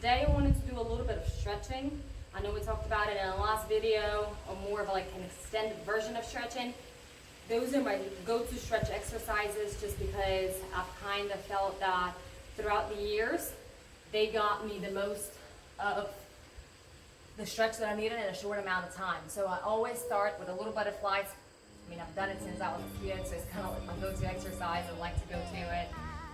Today I wanted to do a little bit of stretching. I know we talked about it in the last video, or more of like an extended version of stretching. Those are my go-to stretch exercises just because I've kind of felt that throughout the years, they got me the most of the stretch that I needed in a short amount of time. So I always start with a little butterflies. I mean, I've done it since I was a kid, so it's kind of like my go-to exercise. I like to go to it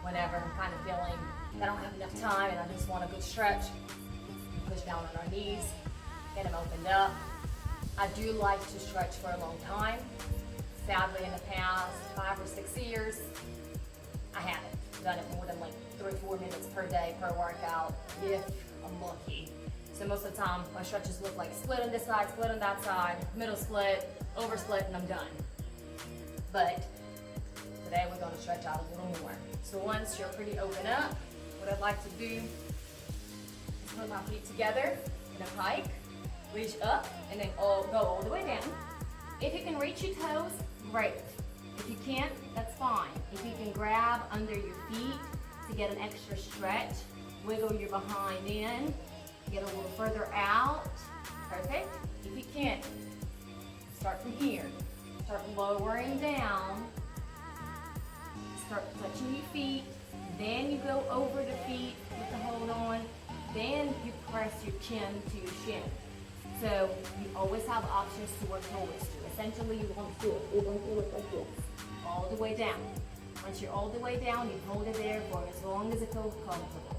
whenever I'm kind of feeling I don't have enough time and I just want a good stretch. Push down on our knees, get them opened up. I do like to stretch for a long time. Sadly, in the past 5 or 6 years, I haven't done it more than like 3 or 4 minutes per day per workout, if I'm lucky. So most of the time, my stretches look like split on this side, split on that side, middle split, over split, and I'm done. But today we're going to stretch out a little more. So once you're pretty open up, what I'd like to do is put my feet together in a pike, reach up, and then go all the way down. If you can reach your toes, great. If you can't, that's fine. If you can grab under your feet to get an extra stretch, wiggle your behind in, get a little further out, perfect. If you can't, start from here. Start lowering down, start touching your feet, then you go over the feet with the hold on, then you press your chin to your shin. So you always have options to work towards. Essentially, you want to do it. You're going to do it like this, all the way down. Once you're all the way down, you hold it there for as long as it feels comfortable.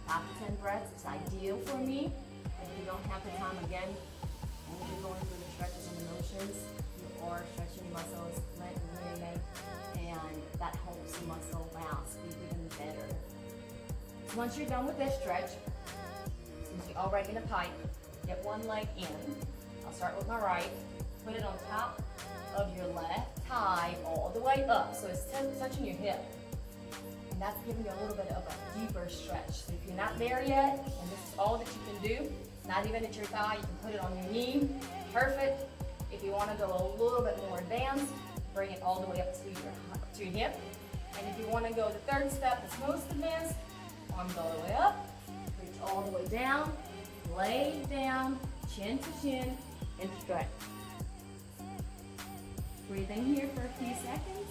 5 to 10 breaths is ideal for me. If you don't have the time again, when you're going through the stretches and the motions, you are stretching your muscles left and right, and that helps the muscle mass be even better. So once you're done with this stretch, since you're already in a pike, get one leg in. I'll start with my right. Put it on top of your left thigh all the way up. So it's touching your hip. And that's giving you a little bit of a deeper stretch. So if you're not there yet, and this is all that you can do, not even at your thigh, you can put it on your knee. Perfect. If you want to go a little bit more advanced, bring it all the way up to your hip. And if you want to go the third step, that's most advanced, arms all the way up, reach all the way down, lay down, chin to chin, and stretch. Breathe in here for a few seconds.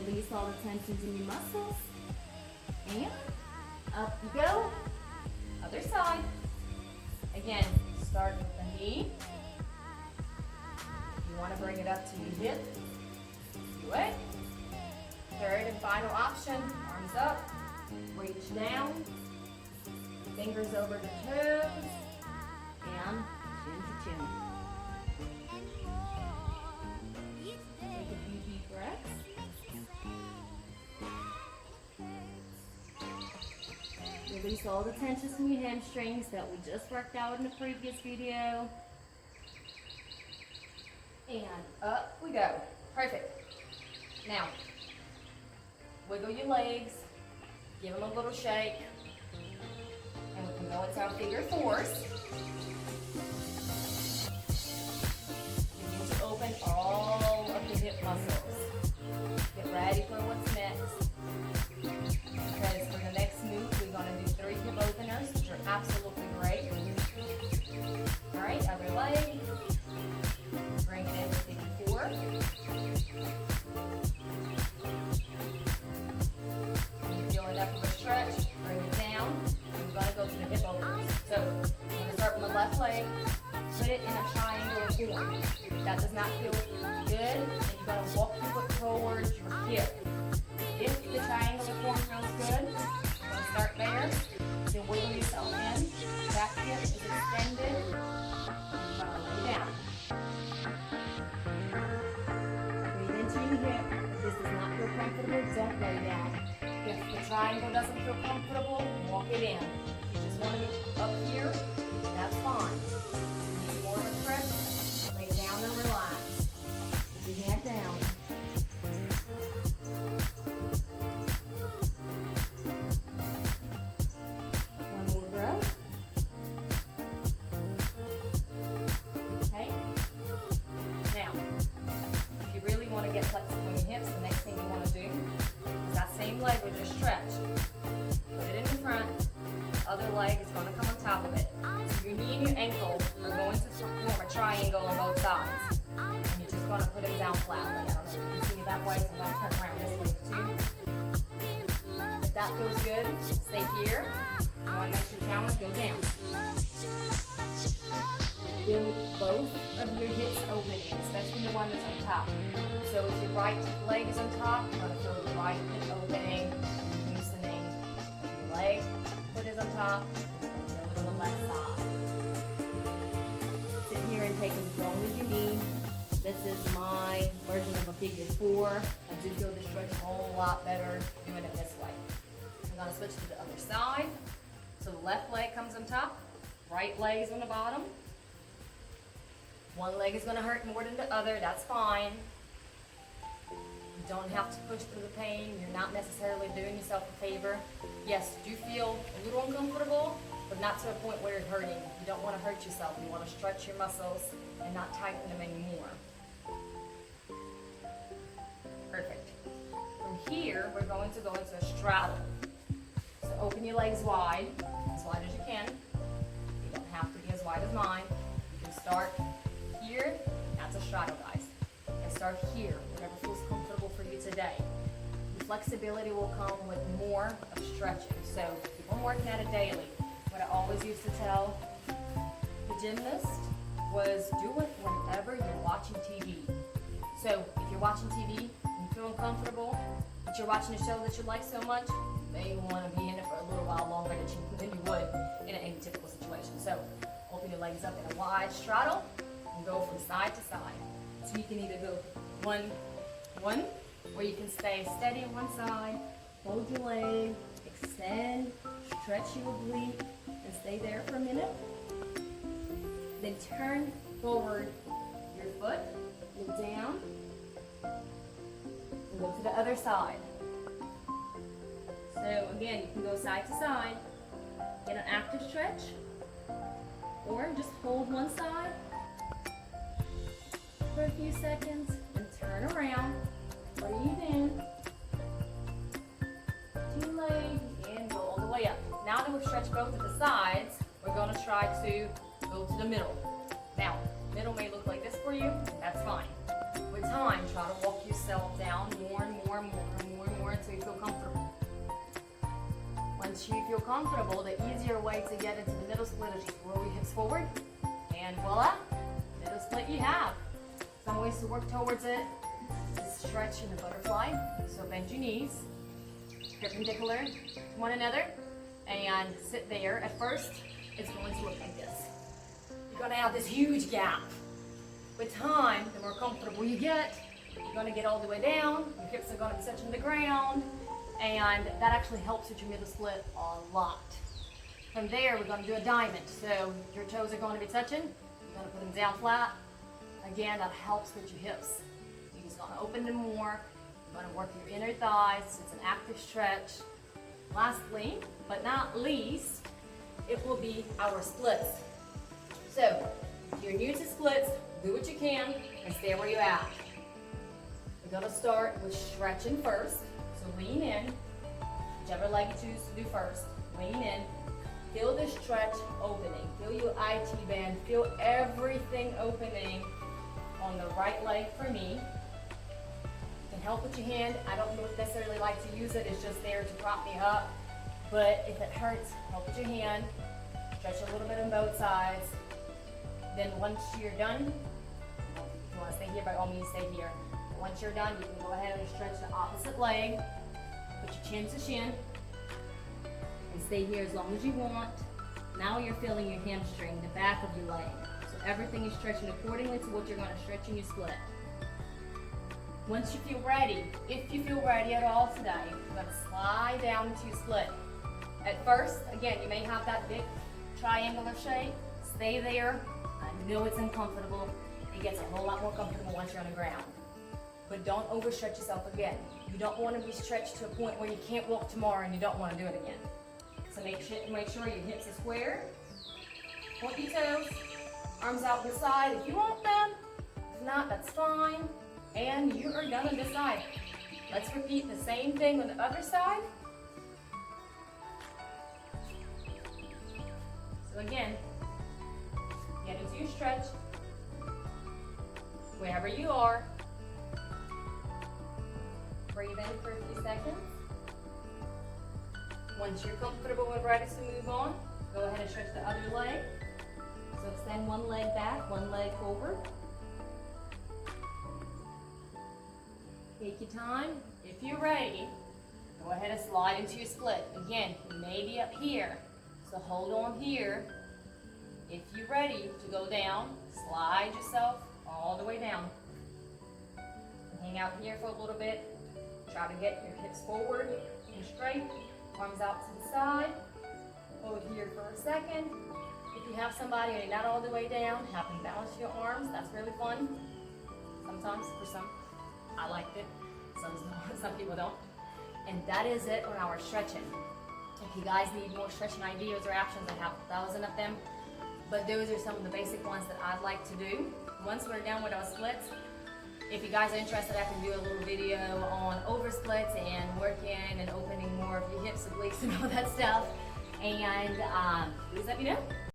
Release all the tensions in your muscles. And up you go. Other side. Again, start with the knee. If you want to bring it up to your hip, do it. Third and final option, arms up, reach down, fingers over the toes, and chin to chin. Take a few deep breaths. Release all the tensions from your hamstrings that we just worked out in the previous video. And up we go. Perfect. Now, wiggle your legs, give them a little shake, and we can go into our figure fours. You need to open all of the hip muscles. Get ready for what's next. Because for the next move, we're going to do 3 hip openers, which are absolutely great. All right, other leg. Bring it into figure 4. Enough of a stretch, bring it down. We're going to go to the hip openers. So I'm going to start with the left leg, put it in a triangle form. If that does not feel good, then you're going to walk your foot towards your hip. If the triangular form feels good, you're going to start there. Then wiggle yourself in. Back hip is extended. You're going to lay down. Breathe into your hip. If this does not feel comfortable, don't lay down. If the triangle doesn't feel comfortable, walk it in. If you just want to go up here, that's fine. If you need more of a stretch, lay down and relax. Put your head down. One more breath. Okay. Now, if you really want to get flexible in your hips, the next thing you want to do is that same leg with your stretch. that feels good, stay here. You want to make sure challenge, go down. Feel both of your hips opening, especially the one that's on top. So if your right leg is on top, you want to feel the right hip opening, loosening. Your leg foot is on top, feel it on the left side. Sit here and take as long as you need. This is my version of a figure 4. I do feel the stretch a whole lot better doing it this way. I'm going to switch to the other side. So the left leg comes on top, right leg is on the bottom. One leg is going to hurt more than the other, that's fine. You don't have to push through the pain. You're not necessarily doing yourself a favor. Yes, you do feel a little uncomfortable, but not to a point where you're hurting. You don't want to hurt yourself. You want to stretch your muscles and not tighten them anymore. Perfect. From here, we're going to go into a straddle. So open your legs wide as you can. You don't have to be as wide as mine. You can start here. That's a straddle, guys. And start here, whatever feels comfortable for you today. The flexibility will come with more of stretching. So keep on working at it daily. What I always used to tell the gymnast was do it whenever you're watching TV. So if you're watching TV and you feel uncomfortable, but you're watching a show that you like so much, you may want to be in it for a little while longer than you would in an atypical situation. So open your legs up in a wide straddle and go from side to side. So you can either go one, or you can stay steady on one side, hold your leg, extend, stretch your oblique, and stay there for a minute. Then turn forward your foot, look down, and go to the other side. So again, you can go side to side, get an active stretch, or just hold one side for a few seconds and turn around, breathe in, two legs, and go all the way up. Now that we've stretched both of the sides, we're going to try to go to the middle. Now, middle may look like this for you, that's fine. With time, try to walk yourself down more and more and more and more and more until you feel comfortable. Once you feel comfortable, the easier way to get into the middle split is just roll your hips forward, and voila, middle split you have. Some ways to work towards it is stretch in the butterfly. So bend your knees, perpendicular to one another, and sit there. At first, it's going to look like this. You're going to have this huge gap. With time, the more comfortable you get, you're going to get all the way down, your hips are going to be touching the ground, and that actually helps with your middle split a lot. From there, we're going to do a diamond. So your toes are going to be touching. You're going to put them down flat. Again, that helps with your hips. You're just going to open them more. You're going to work your inner thighs. It's an active stretch. Lastly, but not least, it will be our splits. So, if you're new to splits, do what you can and stay where you're at. We're going to start with stretching first. So lean in, whichever leg you choose to do first. Lean in. Feel the stretch opening. Feel your IT band. Feel everything opening on the right leg for me. You can help with your hand. I don't necessarily like to use it. It's just there to prop me up. But if it hurts, help with your hand. Stretch a little bit on both sides. Then once you're done, if you want to stay here, by all means stay here. But once you're done, you can go ahead and stretch the opposite leg. Put your chin to shin. And stay here as long as you want. Now you're feeling your hamstring, the back of your leg. So everything is stretching accordingly to what you're going to stretch in your split. Once you feel ready, if you feel ready at all today, you're going to slide down into your split. At first, again, you may have that big triangular shape. Stay there. I know it's uncomfortable. It gets a whole lot more comfortable once you're on the ground. But don't overstretch yourself again. You don't want to be stretched to a point where you can't walk tomorrow and you don't want to do it again. So make sure your hips are square. Point your toes. Arms out to the side if you want them. If not, that's fine. And you are done on this side. Let's repeat the same thing on the other side. So again, get into your stretch. Wherever you are. Breathe in for a few seconds. Once you're comfortable and ready to move on, go ahead and stretch the other leg. So extend one leg back, one leg forward. Take your time. If you're ready, go ahead and slide into your split. Again, you may be up here, so hold on here. If you're ready to go down, slide yourself all the way down. Hang out here for a little bit. Try to get your hips forward and straight. Arms out to the side. Hold here for a second. If you have somebody and you're not all the way down, have them balance your arms. That's really fun. Sometimes, for some, I liked it. Some people don't. And that is it on our stretching. If you guys need more stretching ideas or actions, I have 1,000 of them. But those are some of the basic ones that I'd like to do. Once we're done with our splits, if you guys are interested, I can do a little video on over splits and working and opening more of your hips, obliques, and all that stuff. And please let me know.